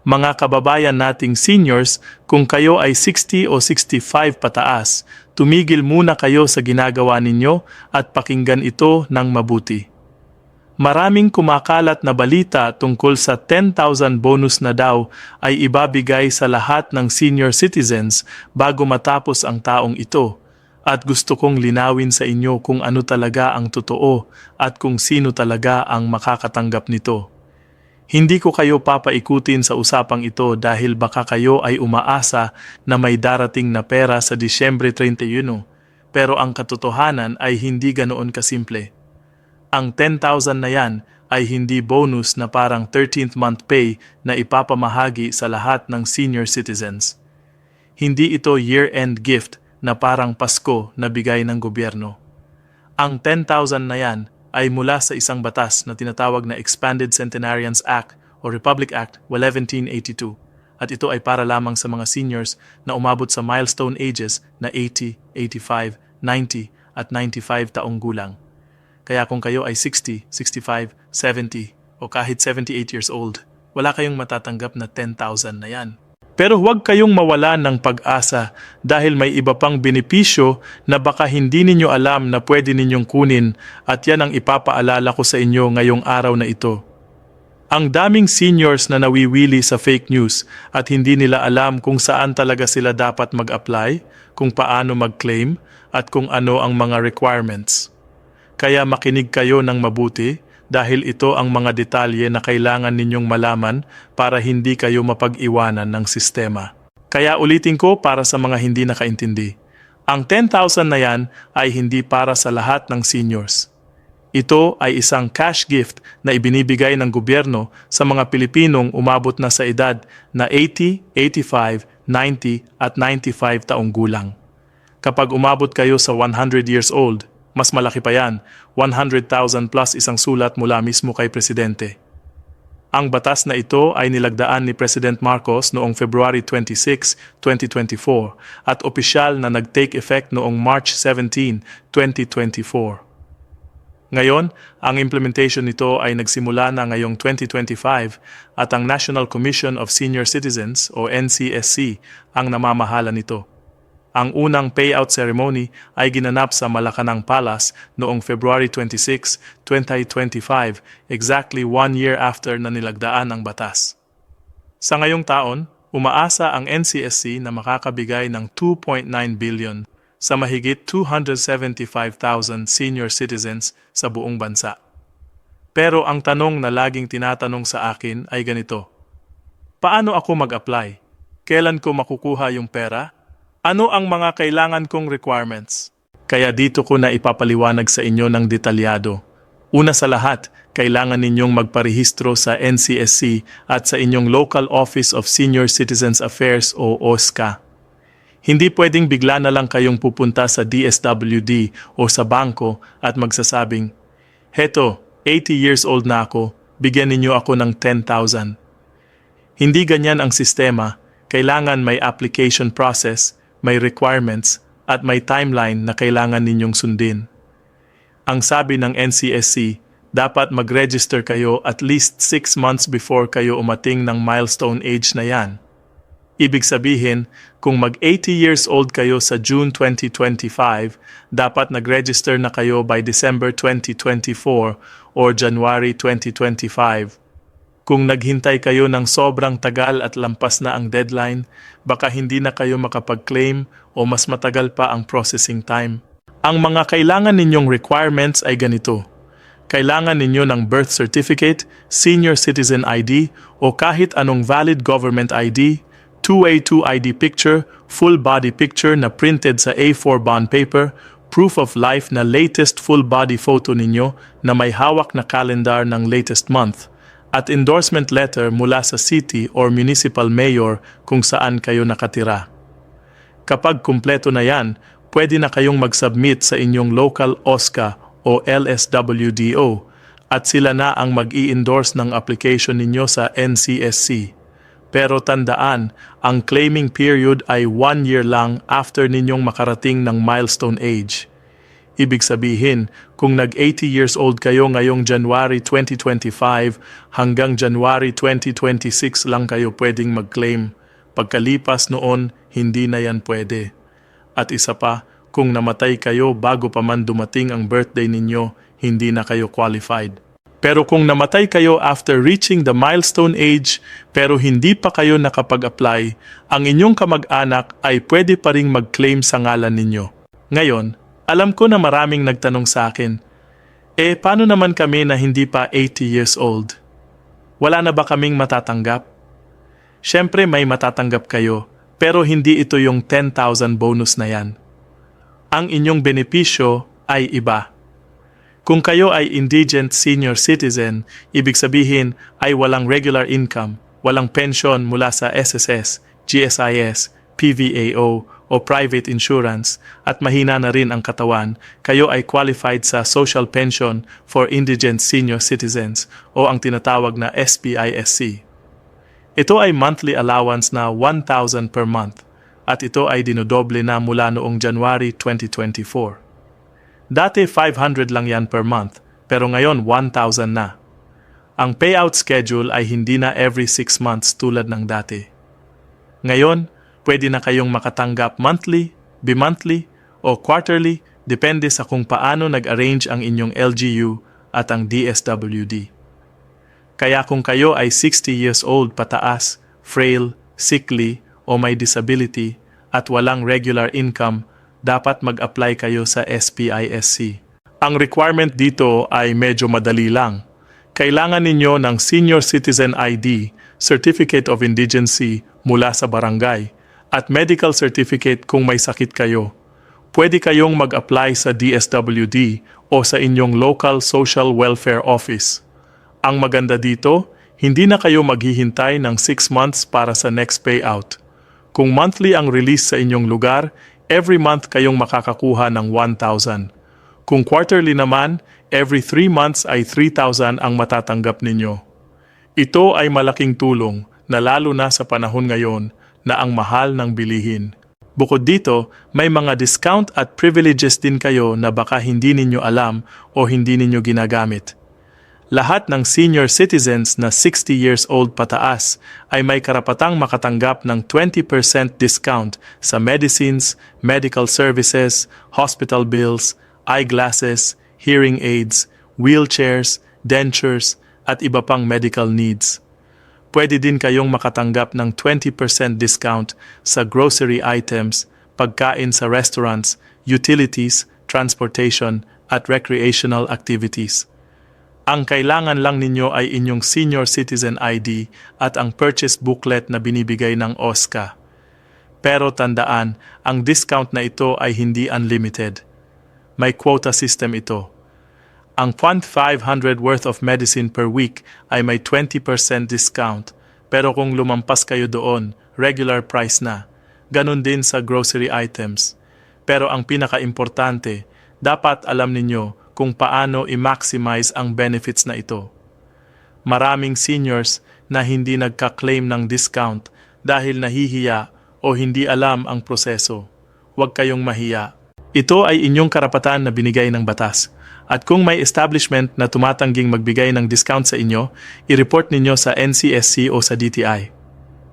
Mga kababayan nating seniors, kung kayo ay 60 o 65 pataas, tumigil muna kayo sa ginagawa ninyo at pakinggan ito ng mabuti. Maraming kumakalat na balita tungkol sa 10,000 bonus na daw ay ibabigay sa lahat ng senior citizens bago matapos ang taong ito. At gusto kong linawin sa inyo kung ano talaga ang totoo at kung sino talaga ang makakatanggap nito. Hindi ko kayo papaikutin sa usapang ito dahil baka kayo ay umaasa na may darating na pera sa Disyembre 31, pero ang katotohanan ay hindi ganoon kasimple. Ang 10,000 na yan ay hindi bonus na parang 13th month pay na ipapamahagi sa lahat ng senior citizens. Hindi ito year-end gift na parang Pasko na bigay ng gobyerno. Ang 10,000 na yan ay mula sa isang batas na tinatawag na Expanded Centenarians Act o Republic Act 1782 at ito ay para lamang sa mga seniors na umabot sa milestone ages na 80, 85, 90 at 95 taong gulang. Kaya kung kayo ay 60, 65, 70 o kahit 78 years old, wala kayong matatanggap na 10,000 na yan. Pero huwag kayong mawala ng pag-asa dahil may iba pang benepisyo na baka hindi ninyo alam na pwede ninyong kunin at yan ang ipapaalala ko sa inyo ngayong araw na ito. Ang daming seniors na nawiwili sa fake news at hindi nila alam kung saan talaga sila dapat mag-apply, kung paano mag-claim at kung ano ang mga requirements. Kaya makinig kayo ng mabuti dahil ito ang mga detalye na kailangan ninyong malaman para hindi kayo mapag-iwanan ng sistema. Kaya ulitin ko para sa mga hindi nakaintindi. Ang 10,000 na yan ay hindi para sa lahat ng seniors. Ito ay isang cash gift na ibinibigay ng gobyerno sa mga Pilipinong umabot na sa edad na 80, 85, 90 at 95 taong gulang. Kapag umabot kayo sa 100 years old, mas malaki pa yan, 100,000 plus isang sulat mula mismo kay Presidente. Ang batas na ito ay nilagdaan ni President Marcos noong February 26, 2024 at opisyal na nag-take effect noong March 17, 2024. Ngayon, ang implementation nito ay nagsimula na ngayong 2025 at ang National Commission of Senior Citizens o NCSC ang namamahala nito. Ang unang payout ceremony ay ginanap sa Malacanang Palace noong February 26, 2025, exactly 1 year after na nilagdaan ang batas. Sa ngayong taon, umaasa ang NCSC na makakabigay ng 2.9 billion sa mahigit 275,000 senior citizens sa buong bansa. Pero ang tanong na laging tinatanong sa akin ay ganito: paano ako mag-apply? Kailan ko makukuha yung pera? Ano ang mga kailangan kong requirements? Kaya dito ko na ipapaliwanag sa inyo ng detalyado. Una sa lahat, kailangan ninyong magparehistro sa NCSC at sa inyong Local Office of Senior Citizens Affairs o OSCA. Hindi pwedeng bigla na lang kayong pupunta sa DSWD o sa bangko at magsasabing, "Heto, 80 years old na ako, bigyan ninyo ako ng 10,000. Hindi ganyan ang sistema. Kailangan may application process, may requirements, at may timeline na kailangan ninyong sundin. Ang sabi ng NCSC, dapat mag-register kayo at least 6 months before kayo umating ng milestone age na yan. Ibig sabihin, kung mag-80 years old kayo sa June 2025, dapat nag-register na kayo by December 2024 or January 2025. Kung naghintay kayo ng sobrang tagal at lampas na ang deadline, baka hindi na kayo makapag-claim o mas matagal pa ang processing time. Ang mga kailangan ninyong requirements ay ganito. Kailangan ninyo ng birth certificate, senior citizen ID o kahit anong valid government ID, 2A2 ID picture, full body picture na printed sa A4 bond paper, proof of life na latest full body photo ninyo na may hawak na calendar ng latest month, at endorsement letter mula sa city or municipal mayor kung saan kayo nakatira. Kapag kumpleto na yan, pwede na kayong mag-submit sa inyong local OSCA o LSWDO at sila na ang mag-i-endorse ng application ninyo sa NCSC. Pero tandaan, ang claiming period ay 1 year lang after ninyong makarating ng milestone age. Ibig sabihin, kung nag-80 years old kayo ngayong January 2025 hanggang January 2026 lang kayo pwedeng mag-claim. Pagkalipas noon, hindi na yan pwede. At isa pa, kung namatay kayo bago pa man dumating ang birthday ninyo, hindi na kayo qualified. Pero kung namatay kayo after reaching the milestone age pero hindi pa kayo nakapag-apply, ang inyong kamag-anak ay pwede pa ring mag-claim sa ngalan ninyo. Ngayon, alam ko na maraming nagtanong sa akin, paano naman kami na hindi pa 80 years old? Wala na ba kaming matatanggap? Siyempre may matatanggap kayo, pero hindi ito yung 10,000 bonus na yan. Ang inyong benepisyo ay iba. Kung kayo ay indigent senior citizen, ibig sabihin ay walang regular income, walang pension mula sa SSS, GSIS, PVAO o private insurance at mahina na rin ang katawan, kayo ay qualified sa Social Pension for Indigent Senior Citizens o ang tinatawag na SPISC. Ito ay monthly allowance na 1,000 per month at ito ay dinodoble na mula noong January 2024. Dati 500 lang yan per month, pero ngayon 1,000 na. Ang payout schedule ay hindi na every 6 months tulad ng dati. Ngayon, pwede na kayong makatanggap monthly, bi-monthly, o quarterly, depende sa kung paano nag-arrange ang inyong LGU at ang DSWD. Kaya kung kayo ay 60 years old pataas, frail, sickly, o may disability, at walang regular income, dapat mag-apply kayo sa SPISC. Ang requirement dito ay medyo madali lang. Kailangan ninyo ng Senior Citizen ID, Certificate of Indigency mula sa barangay, at medical certificate kung may sakit kayo. Pwede kayong mag-apply sa DSWD o sa inyong local social welfare office. Ang maganda dito, hindi na kayo maghihintay ng 6 months para sa next payout. Kung monthly ang release sa inyong lugar, every month kayong makakakuha ng 1,000. Kung quarterly naman, every 3 months ay 3,000 ang matatanggap ninyo. Ito ay malaking tulong na lalo na sa panahon ngayon na ang mahal ng bilihin. Bukod dito, may mga discount at privileges din kayo na baka hindi ninyo alam o hindi ninyo ginagamit. Lahat ng senior citizens na 60 years old pataas ay may karapatang makatanggap ng 20% discount sa medicines, medical services, hospital bills, eyeglasses, hearing aids, wheelchairs, dentures, at iba pang medical needs. Pwede din kayong makatanggap ng 20% discount sa grocery items, pagkain sa restaurants, utilities, transportation, at recreational activities. Ang kailangan lang ninyo ay inyong Senior Citizen ID at ang purchase booklet na binibigay ng OSCA. Pero tandaan, ang discount na ito ay hindi unlimited. May quota system ito. Ang 1,500 worth of medicine per week ay may 20% discount, pero kung lumampas kayo doon, regular price na. Ganon din sa grocery items. Pero ang pinaka-importante, dapat alam ninyo kung paano i-maximize ang benefits na ito. Maraming seniors na hindi nagka-claim ng discount dahil nahihiya o hindi alam ang proseso. Huwag kayong mahiya. Ito ay inyong karapatan na binigay ng batas. At kung may establishment na tumatangging magbigay ng discount sa inyo, i-report ninyo sa NCSC o sa DTI.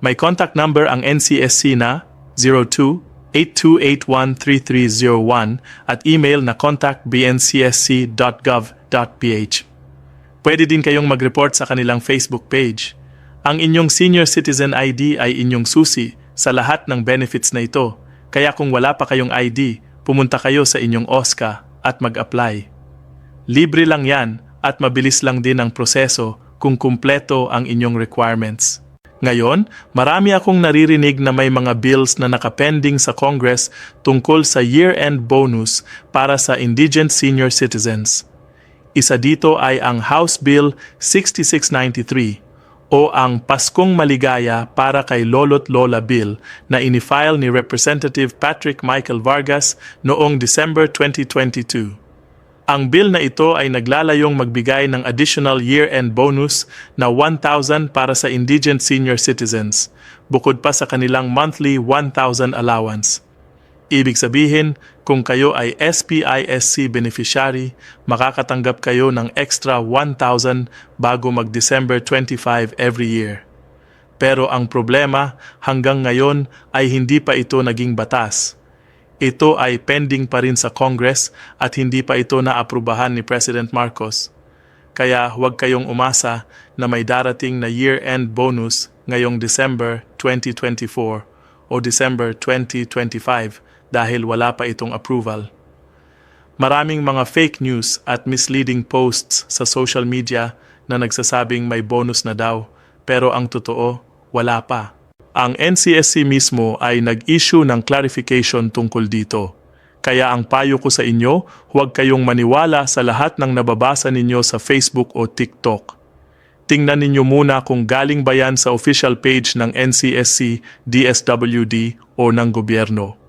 May contact number ang NCSC na 02-8281-3301 at email na contact@bncsc.gov.ph. Pwede din kayong mag-report sa kanilang Facebook page. Ang inyong Senior Citizen ID ay inyong susi sa lahat ng benefits na ito, kaya kung wala pa kayong ID, pumunta kayo sa inyong OSCA at mag-apply. Libre lang yan at mabilis lang din ang proseso kung kumpleto ang inyong requirements. Ngayon, marami akong naririnig na may mga bills na nakapending sa Congress tungkol sa year-end bonus para sa indigent senior citizens. Isa dito ay ang House Bill 6693 o ang Paskong Maligaya para kay Lolo't Lola Bill na inifile ni Representative Patrick Michael Vargas noong December 2022. Ang bill na ito ay naglalayong magbigay ng additional year-end bonus na 1,000 para sa indigent senior citizens, bukod pa sa kanilang monthly 1,000 allowance. Ibig sabihin, kung kayo ay SPISC beneficiary, makakatanggap kayo ng extra 1,000 bago mag-December 25 every year. Pero ang problema, hanggang ngayon ay hindi pa ito naging batas. Ito ay pending pa rin sa Congress at hindi pa ito naaprubahan ni President Marcos. Kaya huwag kayong umasa na may darating na year-end bonus ngayong December 2024 o December 2025 dahil wala pa itong approval. Maraming mga fake news at misleading posts sa social media na nagsasabing may bonus na daw, pero ang totoo, wala pa. Ang NCSC mismo ay nag-issue ng clarification tungkol dito. Kaya ang payo ko sa inyo, huwag kayong maniwala sa lahat ng nababasa ninyo sa Facebook o TikTok. Tingnan ninyo muna kung galing ba yan sa official page ng NCSC, DSWD o ng gobyerno.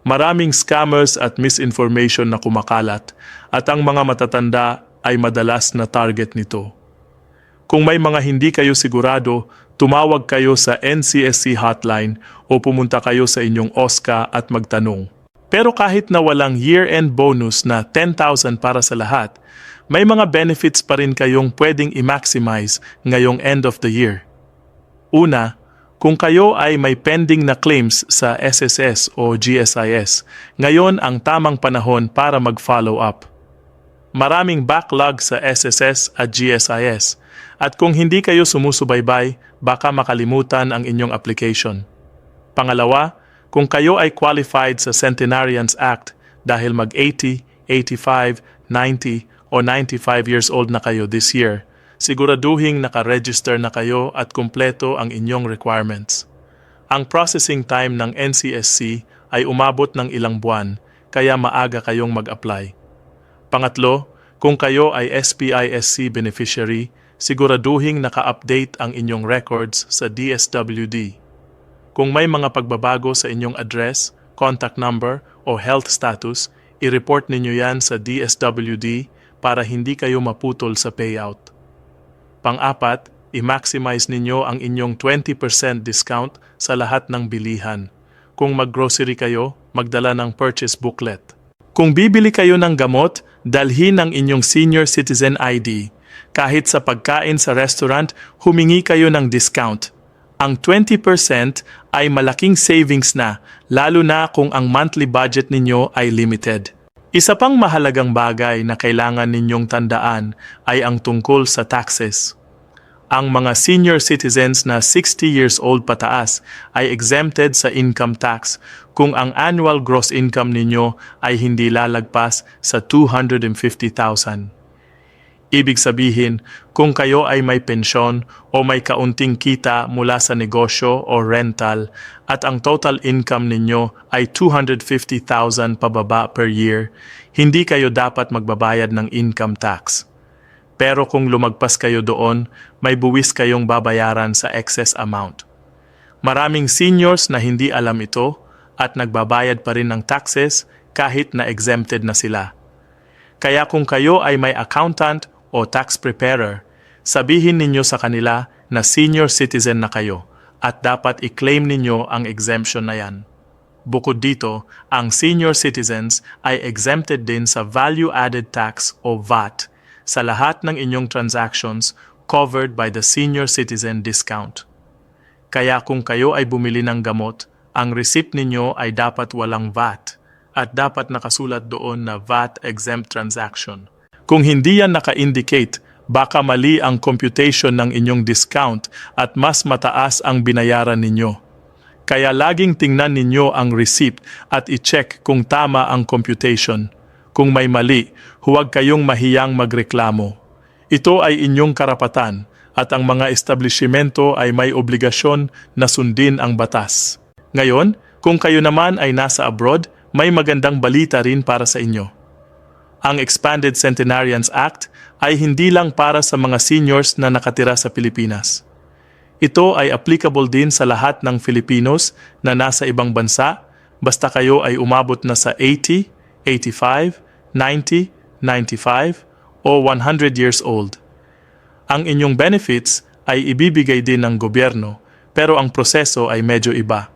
Maraming scammers at misinformation na kumakalat at ang mga matatanda ay madalas na target nito. Kung may mga hindi kayo sigurado, tumawag kayo sa NCSC hotline o pumunta kayo sa inyong OSCA at magtanong. Pero kahit na walang year-end bonus na 10,000 para sa lahat, may mga benefits pa rin kayong pwedeng i-maximize ngayong end of the year. Una, kung kayo ay may pending na claims sa SSS o GSIS, ngayon ang tamang panahon para mag-follow up. Maraming backlog sa SSS at GSIS at kung hindi kayo sumusubaybay, baka makalimutan ang inyong application. Pangalawa, kung kayo ay qualified sa Centenarians Act dahil mag-80, 85, 90 o 95 years old na kayo this year, siguraduhing naka-register na kayo at kumpleto ang inyong requirements. Ang processing time ng NCSC ay umabot ng ilang buwan, kaya maaga kayong mag-apply. Pangatlo, kung kayo ay SPISC beneficiary, siguraduhing naka-update ang inyong records sa DSWD. Kung may mga pagbabago sa inyong address, contact number o health status, i-report ninyo yan sa DSWD para hindi kayo maputol sa payout. Pang-apat, i-maximize ninyo ang inyong 20% discount sa lahat ng bilihan. Kung mag-grocery kayo, magdala ng purchase booklet. Kung bibili kayo ng gamot, dalhin ang inyong senior citizen ID. Kahit sa pagkain sa restaurant, humingi kayo ng discount. Ang 20% ay malaking savings na, lalo na kung ang monthly budget ninyo ay limited. Isa pang mahalagang bagay na kailangan ninyong tandaan ay ang tungkol sa taxes. Ang mga senior citizens na 60 years old pataas ay exempted sa income tax kung ang annual gross income ninyo ay hindi lalagpas sa 250,000. Ibig sabihin, kung kayo ay may pensyon o may kaunting kita mula sa negosyo o rental at ang total income ninyo ay 250,000 pababa per year, hindi kayo dapat magbabayad ng income tax. Pero kung lumagpas kayo doon, may buwis kayong babayaran sa excess amount. Maraming seniors na hindi alam ito at nagbabayad pa rin ng taxes kahit na exempted na sila. Kaya kung kayo ay may accountant o tax preparer, sabihin ninyo sa kanila na senior citizen na kayo at dapat i-claim ninyo ang exemption na yan. Bukod dito, ang senior citizens ay exempted din sa value-added tax o VAT sa lahat ng inyong transactions covered by the senior citizen discount. Kaya kung kayo ay bumili ng gamot, ang receipt ninyo ay dapat walang VAT at dapat nakasulat doon na VAT-exempt transaction. Kung hindi yan naka-indicate, baka mali ang computation ng inyong discount at mas mataas ang binayaran ninyo. Kaya laging tingnan ninyo ang receipt at i-check kung tama ang computation. Kung may mali, huwag kayong mahiyang magreklamo. Ito ay inyong karapatan at ang mga establishmento ay may obligasyon na sundin ang batas. Ngayon, kung kayo naman ay nasa abroad, may magandang balita rin para sa inyo. Ang Expanded Centenarians Act ay hindi lang para sa mga seniors na nakatira sa Pilipinas. Ito ay applicable din sa lahat ng Filipinos na nasa ibang bansa basta kayo ay umabot na sa 80, 85, 90, 95 o 100 years old. Ang inyong benefits ay ibibigay din ng gobyerno pero ang proseso ay medyo iba.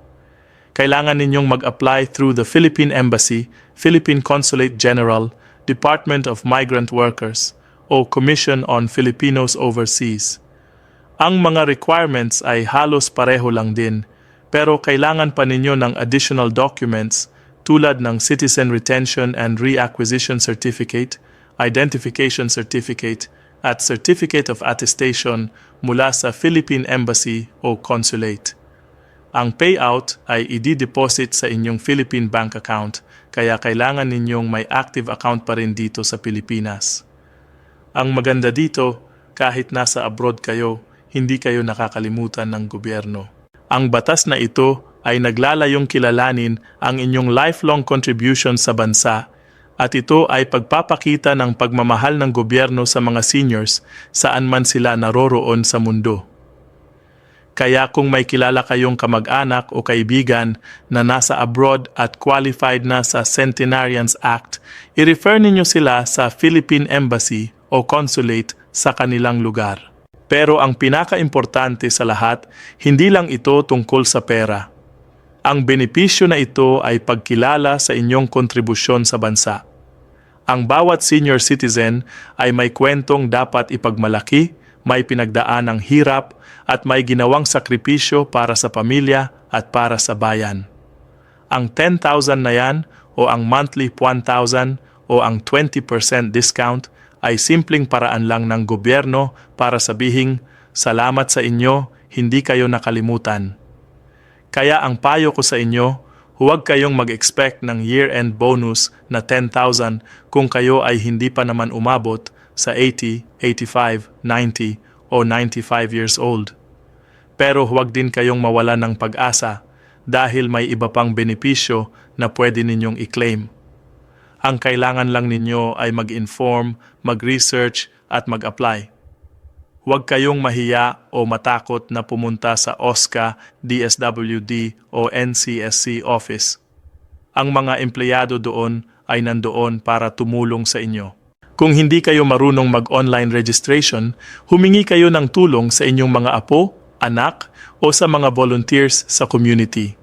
kailangan ninyong mag-apply through the Philippine Embassy, Philippine Consulate General, Department of Migrant Workers, o Commission on Filipinos Overseas. Ang mga requirements ay halos pareho lang din, pero kailangan pa ninyo ng additional documents tulad ng Citizen Retention and Reacquisition Certificate, Identification Certificate, at Certificate of Attestation mula sa Philippine Embassy o Consulate. Ang payout ay i-deposit sa inyong Philippine bank account, kaya kailangan ninyong may active account pa rin dito sa Pilipinas. Ang maganda dito, kahit nasa abroad kayo, hindi kayo nakakalimutan ng gobyerno. Ang batas na ito ay naglalayong kilalanin ang inyong lifelong contribution sa bansa, at ito ay pagpapakita ng pagmamahal ng gobyerno sa mga seniors saan man sila naroroon sa mundo. Kaya kung may kilala kayong kamag-anak o kaibigan na nasa abroad at qualified na sa Centenarians Act, i-refer ninyo sila sa Philippine Embassy o Consulate sa kanilang lugar. Pero ang pinaka-importante sa lahat, hindi lang ito tungkol sa pera. Ang benepisyo na ito ay pagkilala sa inyong kontribusyon sa bansa. Ang bawat senior citizen ay may kwentong dapat ipagmalaki, may pinagdaan ng hirap, at may ginawang sakripisyo para sa pamilya at para sa bayan. Ang 10,000 na yan o ang monthly 1,000 o ang 20% discount ay simpleng paraan lang ng gobyerno para sabihing, salamat sa inyo, hindi kayo nakalimutan. Kaya ang payo ko sa inyo, huwag kayong mag-expect ng year-end bonus na 10,000 kung kayo ay hindi pa naman umabot sa 80, 85, 90 o 95 years old. Pero huwag din kayong mawalan ng pag-asa dahil may iba pang benepisyo na pwede ninyong i-claim. Ang kailangan lang ninyo ay mag-inform, mag-research at mag-apply. Huwag kayong mahiya o matakot na pumunta sa OSCA, DSWD o NCSC office. Ang mga empleyado doon ay nandoon para tumulong sa inyo. Kung hindi kayo marunong mag-online registration, humingi kayo ng tulong sa inyong mga apo, anak o sa mga volunteers sa community.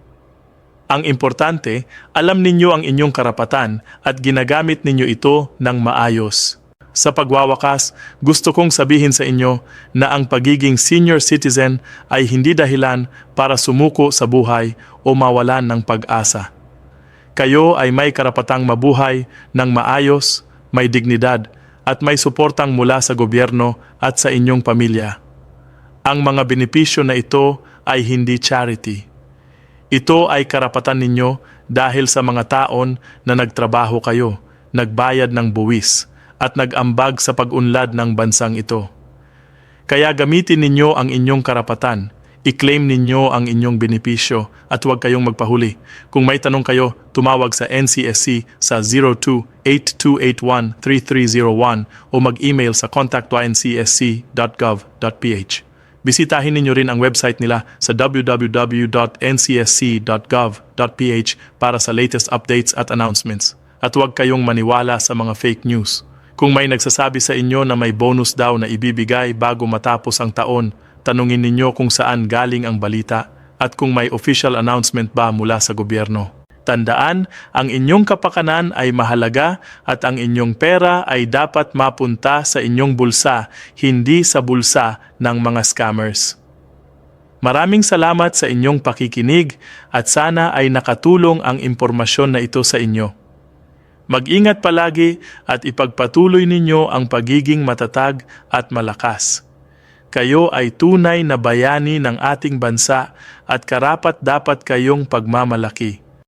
Ang importante, alam ninyo ang inyong karapatan at ginagamit ninyo ito ng maayos. Sa pagwawakas, gusto kong sabihin sa inyo na ang pagiging senior citizen ay hindi dahilan para sumuko sa buhay o mawalan ng pag-asa. Kayo ay may karapatang mabuhay ng maayos, may dignidad, at may suportang mula sa gobyerno at sa inyong pamilya. Ang mga benepisyo na ito ay hindi charity. Ito ay karapatan ninyo dahil sa mga taon na nagtrabaho kayo, nagbayad ng buwis, at nag-ambag sa pag-unlad ng bansang ito. Kaya gamitin ninyo ang inyong karapatan, i-claim ninyo ang inyong benepisyo at huwag kayong magpahuli. Kung may tanong kayo, tumawag sa NCSC sa 02-8281-3301 o mag-email sa contact@ncsc.gov.ph. Bisitahin ninyo rin ang website nila sa www.ncsc.gov.ph para sa latest updates at announcements. At huwag kayong maniwala sa mga fake news. Kung may nagsasabi sa inyo na may bonus daw na ibibigay bago matapos ang taon, tanungin ninyo kung saan galing ang balita at kung may official announcement ba mula sa gobyerno. Tandaan, ang inyong kapakanan ay mahalaga at ang inyong pera ay dapat mapunta sa inyong bulsa, hindi sa bulsa ng mga scammers. Maraming salamat sa inyong pakikinig at sana ay nakatulong ang impormasyon na ito sa inyo. Mag-ingat palagi at ipagpatuloy ninyo ang pagiging matatag at malakas. Kayo ay tunay na bayani ng ating bansa at karapat-dapat kayong pagmamalaki.